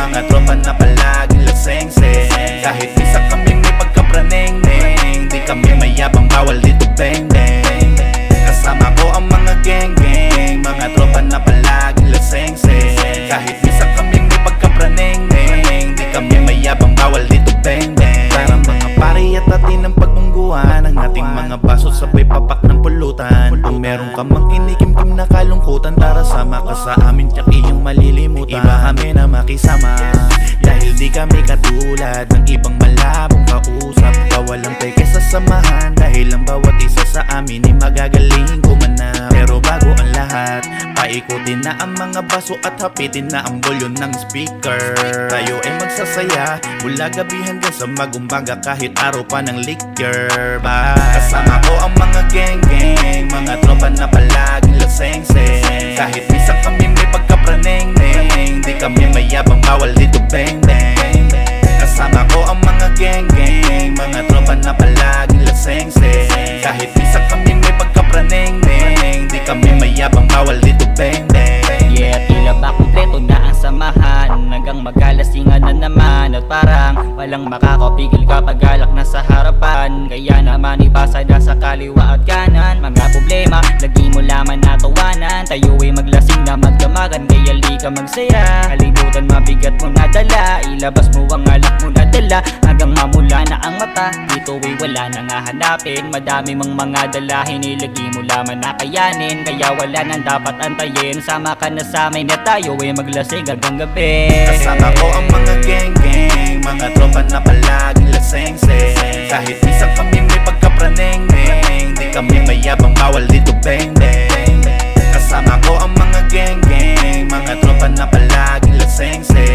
mga tropa na palaging laseng-seng. Kahit minsan kami may pagkapraneng-neng, di kami mayabang, bawal dito beng-beng. Kasama ko ang mga geng-geng, mga tropa na palaging laseng-seng. Kahit minsan kami may pagkapraneng-neng, di kami mayabang, bawal dito beng-beng. Parang mga pari at atin ng pagmungguan, ang ating mga baso sabay papak ng pulutan. Kung meron ka mang kinikim-kim na kalungkutan, tara sama ka sa amin, tiyak iyong malilimutan. Iba kami na makisama, dahil di kami katulad ng ibang malabong kausap. Walang peke sa samahan, dahil ang bawat isa sa amin ay magagaling kumanap. Pero bago ang lahat, paikutin na ang mga baso at hapitin na ang bolyon ng speaker. Tayo ay magsasaya mula gabi hanggang sa mag-umbaga, kahit araw pa ng liquor. Kasama ko ang mga geng-geng, mga tropa na palaging laseng-seng. Kahit minsan kami may pagkapraneng-neng, di kami mayabang, bawal dito beng-beng. Kasama ko ang mga geng-geng, mga tropa na palaging laseng-seng. Kahit minsan kami may pagkapraneng-neng, di kami mayabang, bawal dito beng-beng. Yeah, tila ba kumpleto na ang samahan, hanggang magalasingan na naman. At parang walang makakapigil kapag galak na sa harapan. Kaya naman ipasa na sa kaliwa at kanan. Mga problema, lagi mo laman natawanan. Tayo ay maglasing na magdamagan, kaya li ka magsaya. Kalibutan mabigat mo na dala, ilabas mo ang alak mo na dala, hanggang mamula na ang mata. Dito ay wala nang hahanapin, madami mang mga dala, hinilagi mo laman na kayanin. Kaya wala nang dapat antayin, sama ka na sa amin na tayo ay maglasing hanggang gabi. Kasama ko ang mga geng-geng, mga tropa na palaging laseng-seng. Kahit minsan kami may pagkapraneng-neng, di kami mayabang, bawal dito beng-beng. Kasama ko ang mga geng-geng, mga tropa na palaging laseng-seng.